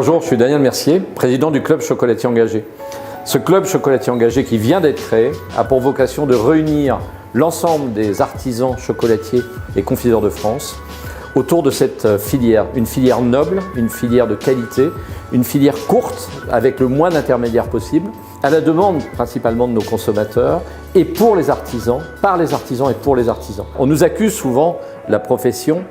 Bonjour, je suis Daniel Mercier, président du Club Chocolatier Engagé. Ce Club Chocolatier Engagé qui vient d'être créé a pour vocation de réunir l'ensemble des artisans chocolatiers et confiseurs de France autour de cette filière. Une filière noble, une filière de qualité, une filière courte avec le moins d'intermédiaires possible, à la demande principalement de nos consommateurs et pour les artisans, par les artisans et pour les artisans. On nous accuse souvent, la profession,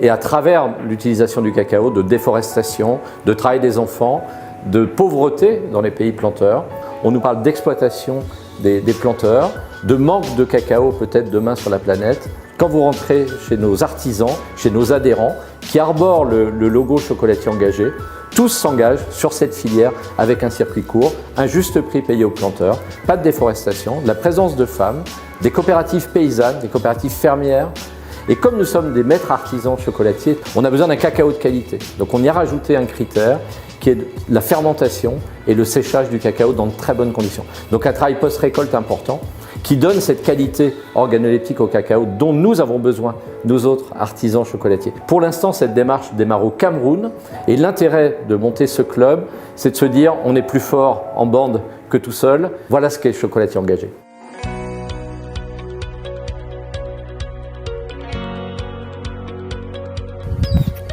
et à travers l'utilisation du cacao, de déforestation, de travail des enfants, de pauvreté dans les pays planteurs. On nous parle d'exploitation des planteurs, de manque de cacao peut-être demain sur la planète. Quand vous rentrez chez nos artisans, chez nos adhérents, qui arborent le logo Chocolatier Engagé, tous s'engagent sur cette filière avec un circuit court, un juste prix payé aux planteurs, pas de déforestation, la présence de femmes, des coopératives paysannes, des coopératives fermières. Et comme nous sommes des maîtres artisans chocolatiers, on a besoin d'un cacao de qualité. Donc on y a rajouté un critère qui est la fermentation et le séchage du cacao dans de très bonnes conditions. Donc un travail post-récolte important qui donne cette qualité organoleptique au cacao dont nous avons besoin, nous autres artisans chocolatiers. Pour l'instant, cette démarche démarre au Cameroun et l'intérêt de monter ce club, c'est de se dire on est plus fort en bande que tout seul. Voilà ce qu'est Chocolatier Engagé.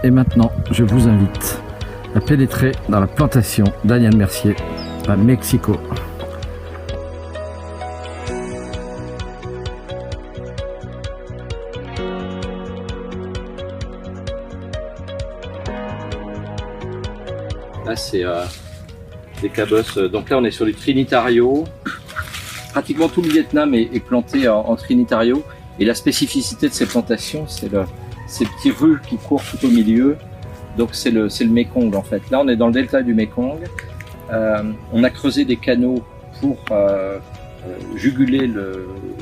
Et maintenant, je vous invite à pénétrer dans la plantation Daniel Mercier à Mexico. Là, c'est des cabosses. Donc là, on est sur du Trinitario. Pratiquement tout le Vietnam est planté en Trinitario. Et la spécificité de ces plantations, c'est ces petits rues qui courent tout au milieu. Donc c'est le Mekong en fait. Là, on est dans le delta du Mekong. On a creusé des canaux pour juguler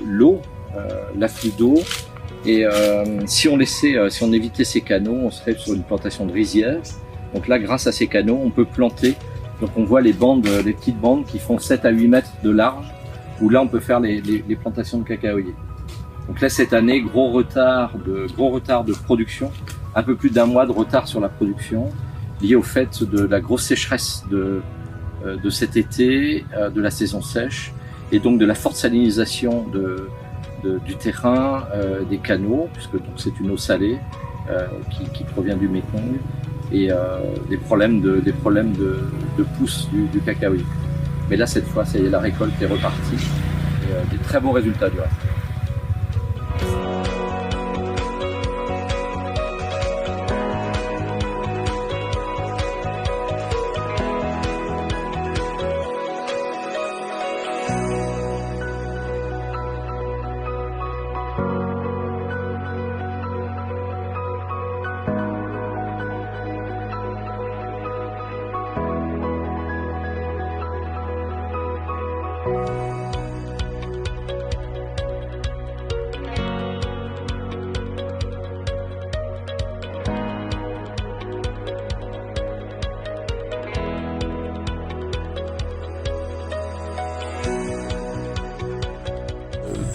l'eau, l'afflux d'eau. Et si on évitait ces canaux, on serait sur une plantation de rizières. Donc là, grâce à ces canaux, on peut planter. Donc on voit les petites bandes qui font 7 à 8 mètres de large, où là on peut faire les plantations de cacaoyers. Donc là, cette année, gros retard de production, un peu plus d'un mois de retard sur la production, lié au fait de la grosse sécheresse de cet été, de la saison sèche, et donc de la forte salinisation du terrain, des canaux, puisque c'est une eau salée qui provient du Mekong, et des problèmes de pousse du cacaoyer. Mais là, cette fois, ça y est, la récolte est repartie, et des très beaux résultats du reste.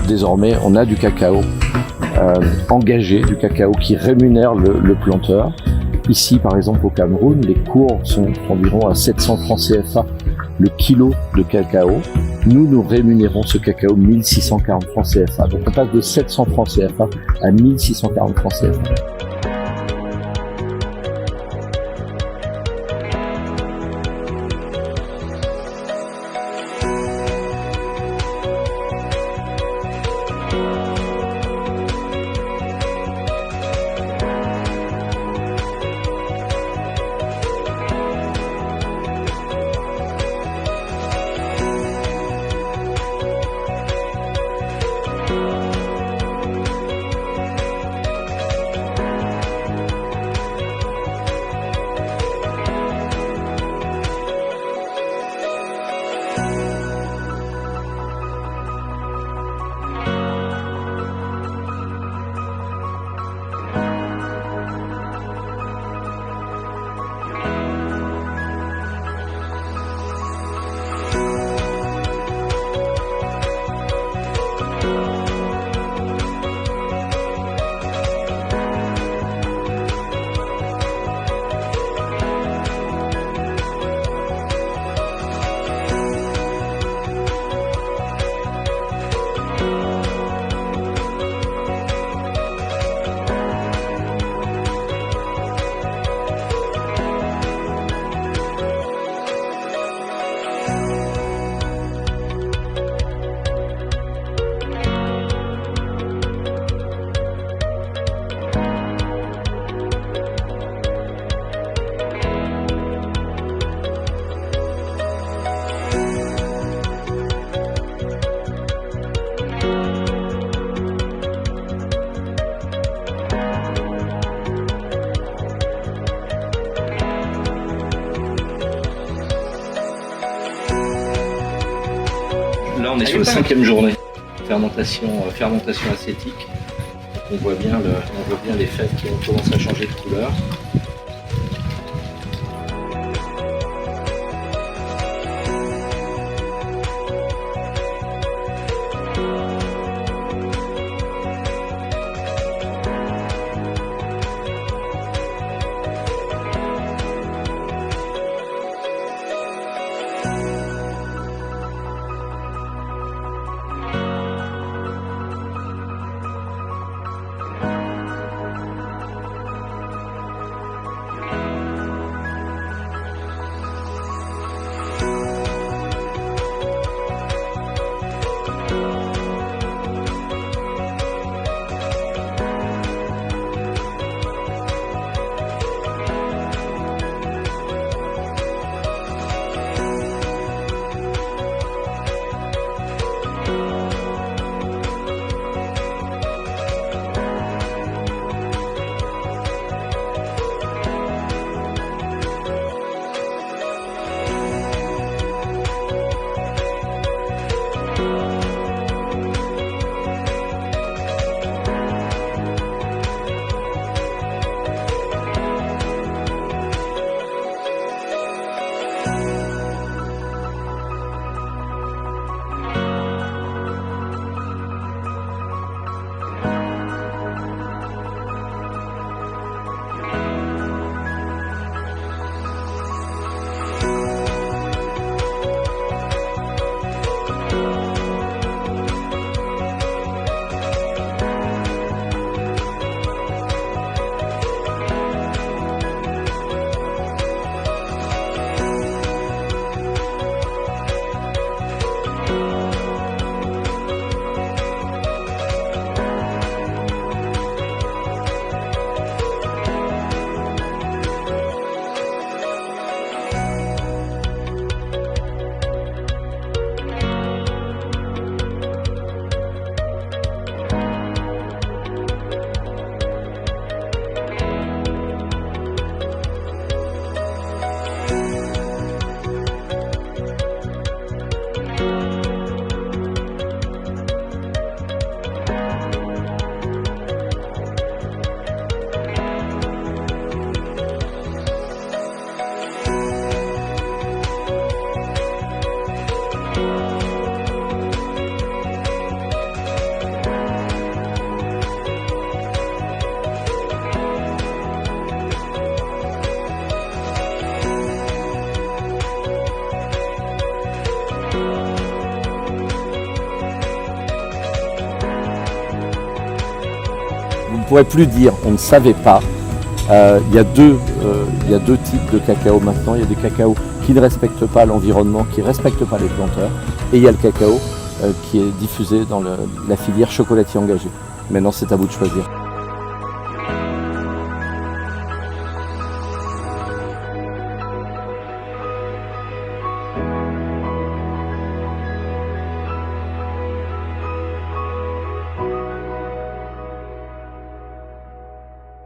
Désormais, on a du cacao engagé, du cacao qui rémunère le planteur. Ici, par exemple, au Cameroun, les cours sont environ à 700 francs CFA le kilo de cacao. Nous rémunérons ce cacao 1640 francs CFA. Donc on passe de 700 francs CFA à 1640 francs CFA. est sur la 5e journée. Fermentation acétique. On voit bien les fèves qui ont commencé à changer de couleur. Vous ne pourrez plus dire on ne savait pas. Il y a deux types de cacao maintenant. Il y a des cacaos qui ne respectent pas l'environnement, qui ne respectent pas les planteurs. Et il y a le cacao qui est diffusé dans la filière chocolatier engagé. Maintenant, c'est à vous de choisir.